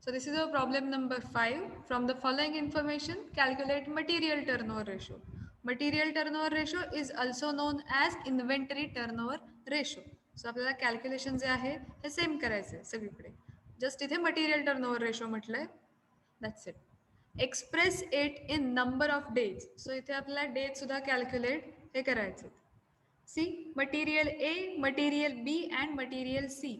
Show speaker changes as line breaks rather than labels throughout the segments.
So this is our problem number 5. From the following information, calculate material turnover ratio. Material turnover ratio is also known as inventory turnover ratio. So आपल्याला calculation जे आहे हे same करायचं आहे सगळीकडे. Just इथे material turnover ratio म्हटलंय. That's it. Express it in number of days. So इथे आपल्याला डेज सुद्धा कॅल्क्युलेट हे करायचे. See material A, material B and material C.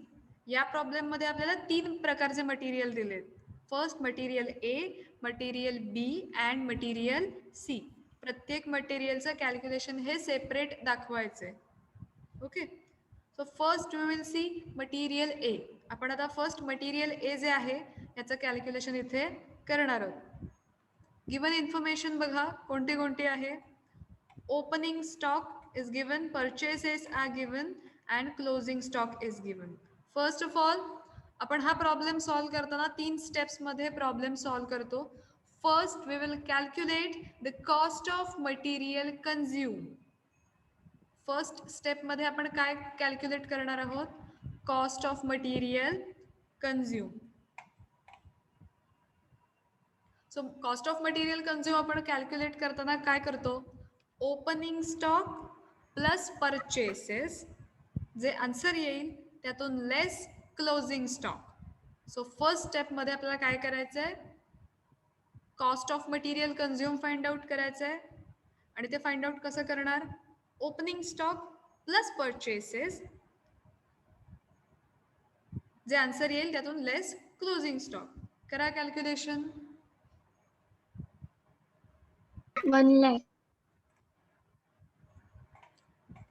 या प्रॉब्लेममध्ये आपल्याला 3 प्रकारचे मटेरियल दिलेत. First material A, material B and material C. प्रत्येक मटेरियलचं कॅल्क्युलेशन हे सेपरेट दाखवायचं आहे. Okay. So first we will C material ए. आपण आता फर्स्ट मटेरियल ए जे आहे याचं कॅल्क्युलेशन इथे करणार आहोत. गिवन इन्फॉर्मेशन बघा कोणती कोणती आहे. Opening stock is given, purchases are given and closing stock is given. First of all आपण हा प्रॉब्लेम सॉल्व करताना 3 स्टेप्समध्ये प्रॉब्लेम सॉल्व करतो. First we will calculate the cost of material consume. First स्टेपमध्ये आपण काय कॅल्क्युलेट करणार आहोत. Cost of material consume. So cost of material consume आपण कॅल्क्युलेट करताना काय करतो. ओपनिंग स्टॉक प्लस परचेसेस, जे आन्सर येईल त्यातून लेस क्लोजिंग स्टॉक. सो फर्स्ट स्टेपमध्ये आपल्याला काय करायचं आहे. Cost of material consume find out करायचं आहे. आणि ते फाइंड आउट कसं करणार. ओपनिंग स्टॉक प्लस परचेसेस, जे आन्सर येईल त्यातून लेस क्लोजिंग स्टॉक. करा calculation.
1 lakh.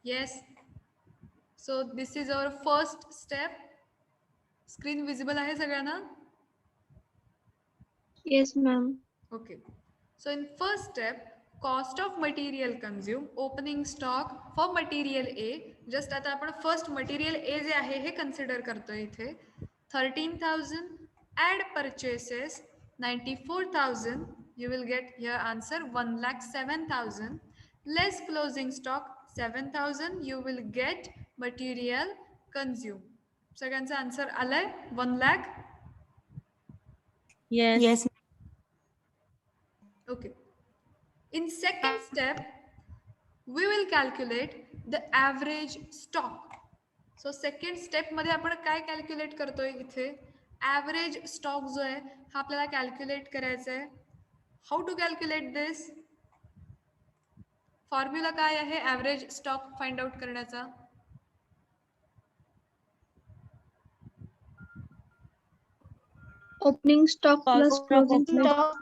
Yes. So this is our first step. Screen visible आहे सगळ्यांना.
Yes, ma'am.
Okay. So in first step, cost of material consume, opening stock for material A. Just आता आपण first material A जे आहे हे consider करतोय इथे. 13,000 add purchases 94,000. You will get here answer 1,07,000. Less closing stock 7,000. You will get material consume. सगळ्यांचा answer आलाय 1 lakh.
Yes.
Okay. In second step, we will calculate the average stock. So second step मध्ये आपण काय calculate करतोय इथे. Average stock जो आहे हा आपल्याला कॅल्क्युलेट करायचा आहे. How to calculate this. Formula काय आहे ॲव्हरेज स्टॉक फाइंड आउट करण्याचा.
Opening stock plus closing stock.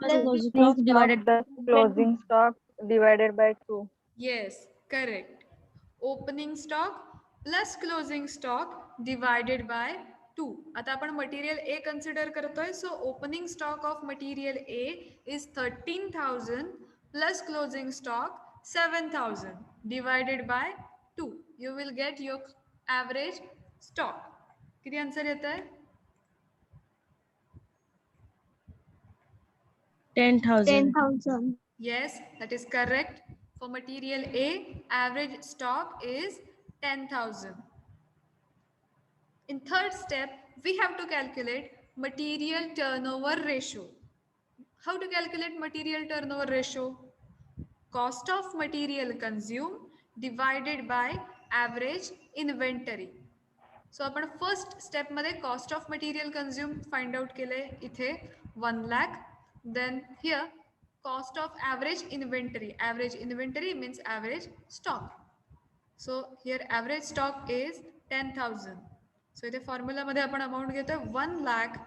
Divided by
Closing stock divided by 2.
Yes, correct. Opening stock plus closing stock divided by 2. आता आपण मटेरियल ए कन्सिडर करतोय. So opening stock of material A is 13,000 plus closing stock 7,000 divided by 2. You will get your average stock. किती answer येत आहे.
10,000.
10,000.
Yes, that is correct. For material A, average stock is 10,000. In third step, we have to calculate material turnover ratio. How to calculate material turnover ratio? Cost of material consumed divided by average inventory. So आपण first step मध्ये cost of material consumed find out केले इथे 1 lakh. Then here cost of average inventory. Average inventory means average stock. So here average stock is 10,000. So इथे formula मध्ये आपण amount घेतो 1 lakh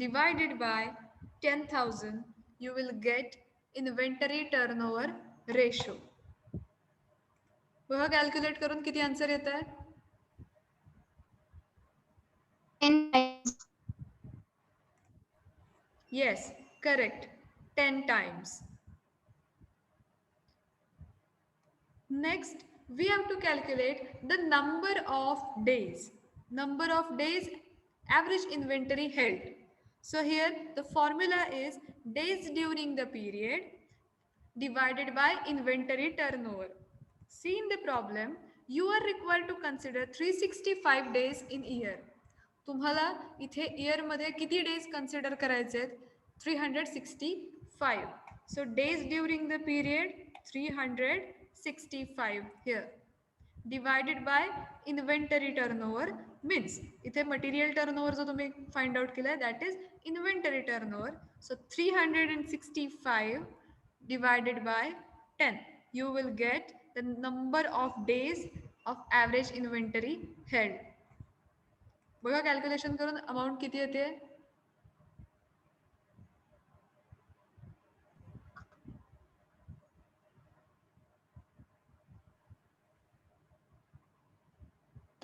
divided by 10,000. You will get inventory turnover ratio. बघा calculate करून किती answer येत आहे.
10 times.
Yes, correct. 10 times. Next, we have to calculate the number of days. Number of days average inventory held. So here the formula is days during the period divided by inventory turnover. See in the problem, you are required to consider 365 days in a year. तुम्हाला इथे year मध्ये किती days consider करायचे आहेत? 365. So days during the period 365 here. Divided by inventory turnover means इथे material turnover जो तुम्ही find out केलाय that is inventory turnover. So 365 divided by 10 you will get the number of days of average inventory held. बघा calculation करून amount किती येते?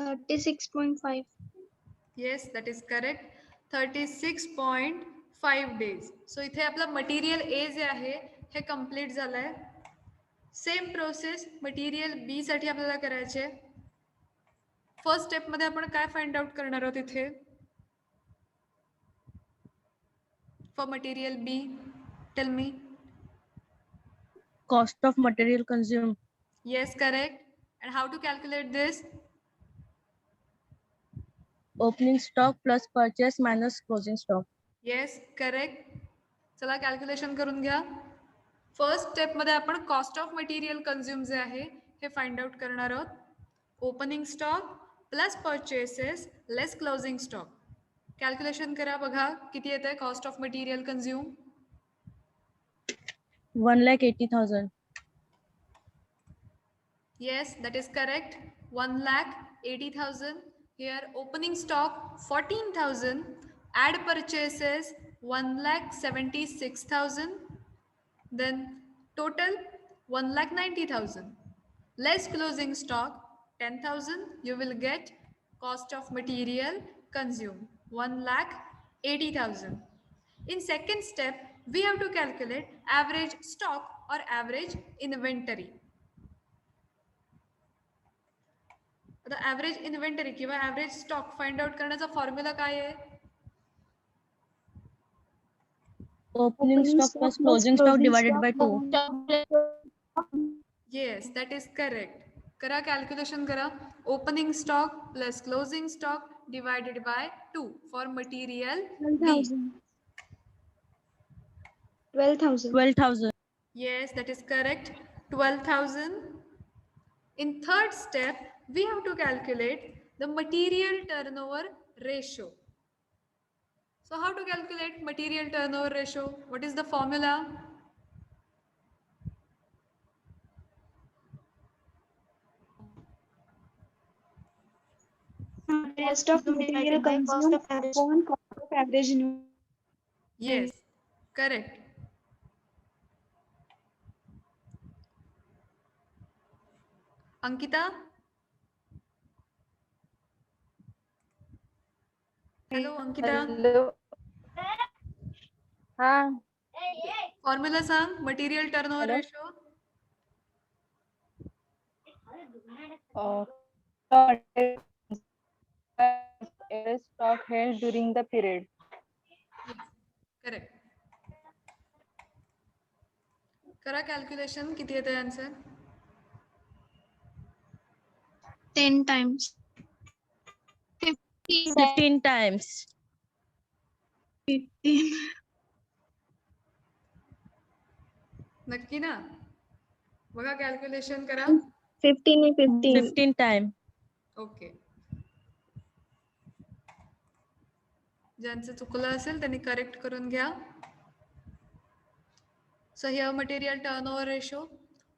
$36.5.
Yes that is correct. 36.5 days. So इथे आपला मटेरियल ए जे आहे हे कम्प्लीट झालंय. सेम प्रोसेस मटेरियल बी साठी आपल्याला करायचे. फर्स्ट स्टेप मध्ये आपण काय फाइंड आउट करणार आहोत इथे? For material B tell me.
Cost of material consumed.
Yes, correct. And how to calculate this?
Opening stock plus purchase minus closing stock.
Yes, correct. चला कॅल्क्युलेशन करून घ्या. फर्स्ट स्टेप मध्ये आपण कॉस्ट ऑफ मटेरियल कन्झ्युम जे आहे हे find out करणार आहोत. Opening stock plus purchases less closing stock. Calculation करा बघा किती येत आहे cost of material consume.
1,80,000.
Yes, that is correct. 1,80,000. Here opening stock 14,000. Add purchases 1,76,000. Then total 1,90,000. Less closing stock 10,000. You will get cost of material consumed 1,80,000. In second step, we have to calculate average stock or average inventory. आता average inventory किंवा average stock find out करण्याचा formula काय आहे?
Opening stock plus closing stock divided by 2.
Yes that is correct. करा calculation करा. Opening stock plus closing stock divided by 2 for material B.
12,000.
12,000.
Yes, that is correct. 12,000. In third step, we have to calculate the material turnover ratio. So how to calculate material turnover ratio? What is the formula?
Cost of material consumed upon cost of average
Yes, correct. Ankita? Hello, Ankita.
Hello. हाँ.
Formula sang material turnover
Hello?
ratio.
Stock held during the period.
Correct. करा calculation किती येते answer?
10 times.
15 times.
15.
नक्की ना? बघा calculation करा.
15 and 15.
15 times.
Okay. ज्यांचं चुकलं असेल त्यांनी करेक्ट करून घ्या. So here material turnover ratio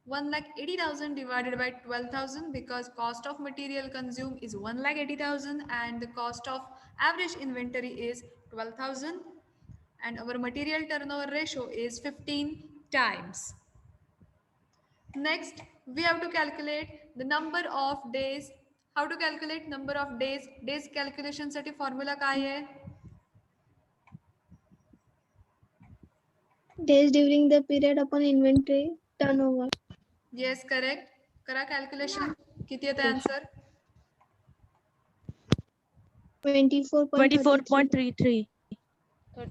1,80,000 divided by 12,000 because cost of material consumed is 1,80,000 and the cost of average inventory is 12,000 and our material turnover ratio is 15 times. Next, we have to calculate the number of days. How to calculate number of days? Days calculation साठी formula काय आहे?
Days during the period upon inventory turnover.
Yes, correct. करा calculation. किती येते answer?
24.33.
24.33.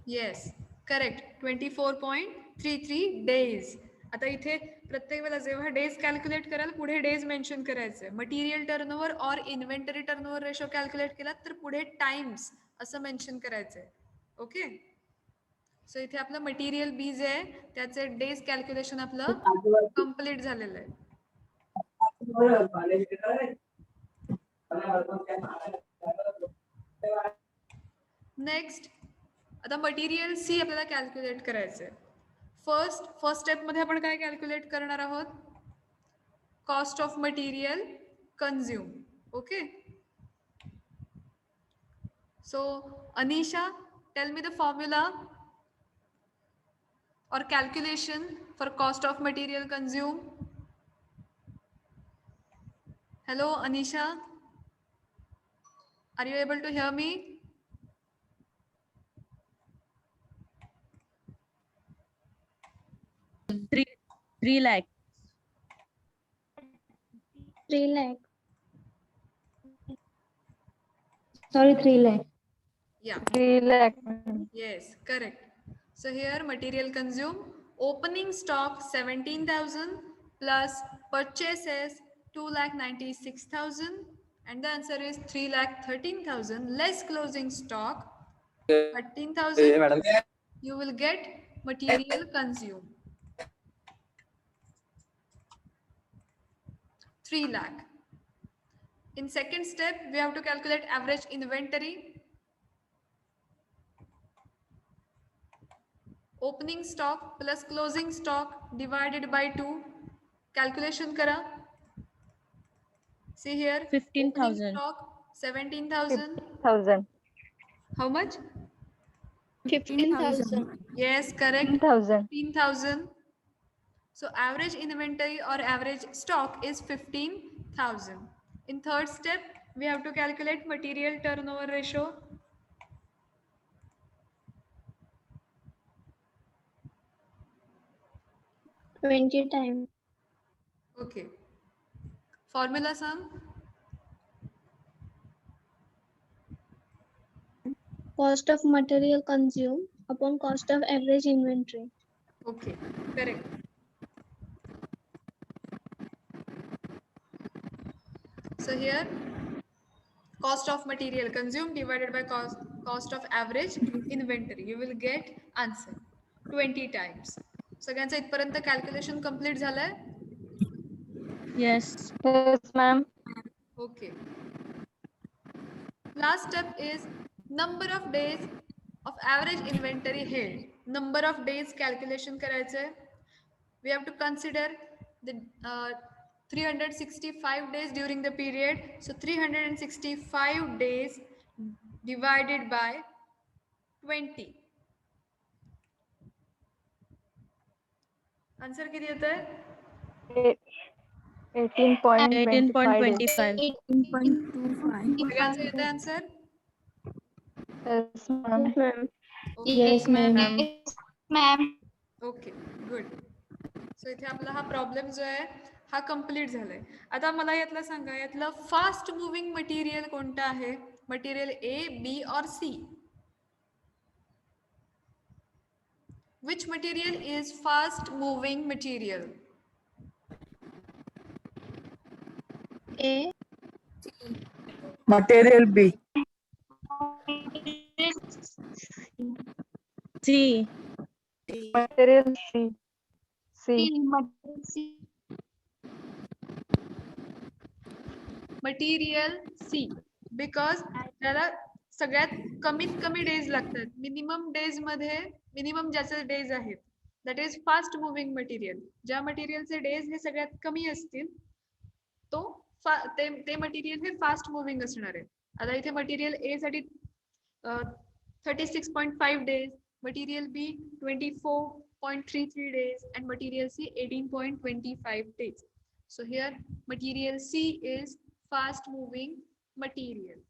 Yes, correct. 24.33 days. आता इथे प्रत्येक वेळेला जेव्हा डेज कॅल्क्युलेट कराल पुढे डेज मेन्शन करायचे. मटेरियल टर्नओव्हर और इन्व्हेंटरी टर्नओव्हर रेशो कॅल्क्युलेट केला तर पुढे टाइम्स असं मेन्शन करायचंय. ओके, सो इथे आपलं मटेरियल बी जे आहे त्याचे डेज कॅल्क्युलेशन आपलं कम्प्लीट झालेलं आहे. नेक्स्ट आता मटेरियल सी आपल्याला कॅल्क्युलेट करायचंय. फर्स्ट स्टेप मध्ये आपण काय कॅल्क्युलेट करणार आहोत? Cost of material consume. Okay, so Anisha, tell me the formula or calculation for cost of material consumed. Hello Anisha, are you able to hear me?
Three lakh.
3 lakh. Sorry, 3 lakh.
Yeah,
3 lakh.
yes, correct. So here material consumed, opening stock 17,000 plus purchases 2,96,000 and the answer is 3,13,000 less closing stock 13,000. You will get material consumed 3 lakh. In second step, we have to calculate average inventory. Opening stock plus closing stock divided by 2. Calculation kara. See here.
15,000.
Stock 17,000.
1,000.
How much?
15,000.
Yes, correct.
15,000.
15,000. So average inventory or average stock is 15,000. In third step, we have to calculate material turnover ratio.
Twenty times.
Okay. Formula sum.
Cost of material consumed upon cost of average inventory.
Okay, correct. So here, cost of material consumed divided by cost of average inventory. You will get answer 20 times. सगळ्यांचं इथपर्यंत calculation complete झालंय?
Yes.
Yes, ma'am.
Okay. Last step is number of days of average inventory held. Number of days calculation करायचंय. We have to consider the 365 days during the period. So 365 days divided by 20. Answer किती येतंय?
18.25 days.
18.25.
सगळ्यांचं येतंय answer?
Yes, ma'am.
Okay.
Yes, ma'am.
Ma'am.
Okay, good. So इथे आपला हा problem जो आहे हा कम्प्लीट झालाय. आता मला यातलं सांगा, यातलं फास्ट मुव्हिंग मटेरियल कोणतं आहे? मटेरियल ए, बी और सी? Which material is fast moving material?
A.
Material B.
C.
Material C.
Material C, because त्याला सगळ्यात कमीत कमी डेज लागतात. मिनिमम डेज मध्ये मिनिमम ज्याचे डेज आहेत that is fast moving material. ज्या मटेरियलचे डेज हे सगळ्यात कमी असतील ते मटेरियल हे फास्ट मुव्हिंग असणार आहे. आता इथे मटेरियल ए साठी 36.5 days, material B 24.33 days and material C 18.25 days. So here material C is fast moving material.